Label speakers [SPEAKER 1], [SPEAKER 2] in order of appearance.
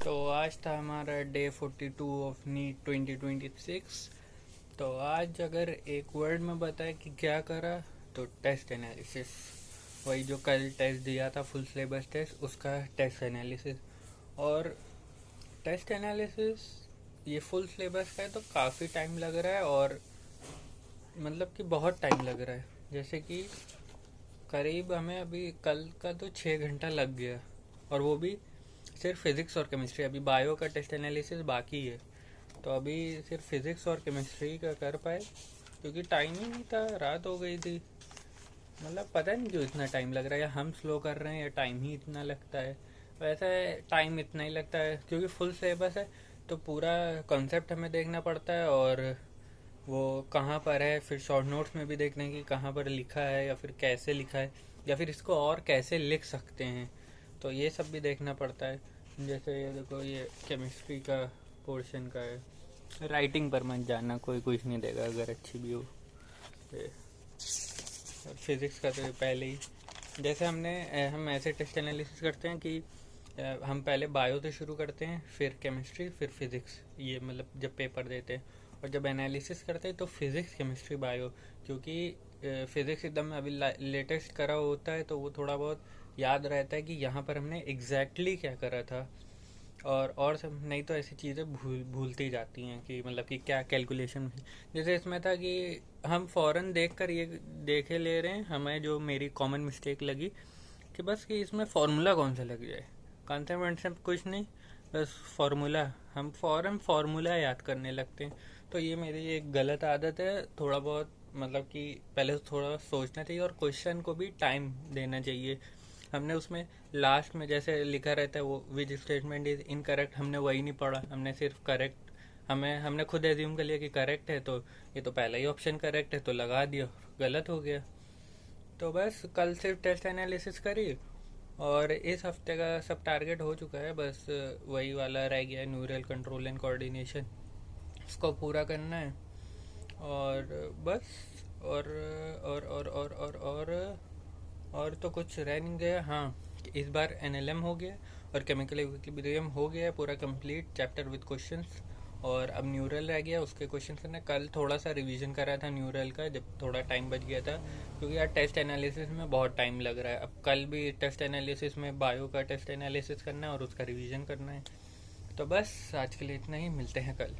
[SPEAKER 1] तो आज था हमारा डे 42 ऑफ नीट 2026। तो आज अगर एक वर्ड में बताए कि क्या करा, तो टेस्ट एनालिसिस। वही जो कल टेस्ट दिया था, फुल सिलेबस टेस्ट, उसका टेस्ट एनालिसिस। और टेस्ट एनालिसिस ये फुल सिलेबस का है तो काफ़ी टाइम लग रहा है, और मतलब कि बहुत टाइम लग रहा है। जैसे कि करीब हमें अभी कल का तो 6 घंटा लग गया, और वो भी सिर्फ फिज़िक्स और केमिस्ट्री। अभी बायो का टेस्ट एनालिसिस बाकी है, तो अभी सिर्फ फिज़िक्स और केमिस्ट्री का कर पाए, क्योंकि टाइम ही नहीं था, रात हो गई थी। मतलब पता नहीं क्यों इतना टाइम लग रहा है, या हम स्लो कर रहे हैं या टाइम ही इतना लगता है। वैसे टाइम इतना ही लगता है क्योंकि फुल सिलेबस है, तो पूरा कॉन्सेप्ट हमें देखना पड़ता है, और वो कहाँ पर है, फिर शॉर्ट नोट्स में भी देखना है कि कहाँ पर लिखा है, या फिर कैसे लिखा है, या फिर इसको और कैसे लिख सकते हैं। तो ये सब भी देखना पड़ता है। जैसे ये देखो, ये केमिस्ट्री का पोर्शन का है। राइटिंग पर मत जाना, कोई कुछ नहीं देगा अगर अच्छी भी हो। फिज़िक्स का तो पहले ही, जैसे हम ऐसे टेस्ट एनालिसिस करते हैं कि हम पहले बायो से शुरू करते हैं, फिर केमिस्ट्री, फिर फिज़िक्स। ये मतलब जब पेपर देते हैं, और जब एनालिसिस करते हैं तो फिज़िक्स, केमिस्ट्री, बायो। क्योंकि फिज़िक्स एकदम अभी लेटेस्ट करा होता है, तो वो थोड़ा बहुत याद रहता है कि यहाँ पर हमने एग्जैक्टली क्या करा था। और सब नहीं तो ऐसी चीज़ें भूलती जाती हैं कि मतलब कि क्या कैलकुलेशन। जैसे इसमें था कि हम फ़ौरन देख कर ये देखे ले रहे हैं, हमें जो मेरी कॉमन मिस्टेक लगी कि बस कि इसमें फार्मूला कौन सा लग जाए, कॉन्सेप्ट वॉन्सेप्ट कुछ नहीं, बस फार्मूला। हम फ़ौरन फार्मूला याद करने लगते हैं। तो ये मेरी एक गलत आदत है। थोड़ा बहुत मतलब कि पहले थोड़ा सोचना चाहिए, और क्वेश्चन को भी टाइम देना चाहिए। हमने उसमें लास्ट में जैसे लिखा रहता है वो विच स्टेटमेंट इज इनकरेक्ट, हमने वही नहीं पढ़ा, हमने सिर्फ करेक्ट, हमने खुद एज्यूम कर लिया कि करेक्ट है, तो ये तो पहला ही ऑप्शन करेक्ट है, तो लगा दिया, गलत हो गया। तो बस कल सिर्फ टेस्ट एनालिसिस करी, और इस हफ्ते का सब टारगेट हो चुका है। बस वही वाला रह गया है, न्यूरल कंट्रोल एंड कोऑर्डिनेशन, इसको पूरा करना है। और बस, और और तो कुछ रह नहीं गया। हाँ, इस बार एनएलएम हो गया, और केमिकल इक्विलिब्रियम हो गया पूरा कंप्लीट चैप्टर विद क्वेश्चंस। और अब न्यूरल रह गया, उसके क्वेश्चन करना। कल थोड़ा सा रिवीजन करा था न्यूरल का, जब थोड़ा टाइम बच गया था, क्योंकि यार टेस्ट एनालिसिस में बहुत टाइम लग रहा है। अब कल भी टेस्ट एनालिसिस में बायो का टेस्ट एनालिसिस करना है, और उसका रिवीजन करना है। तो बस आज के लिए इतना ही, मिलते हैं कल।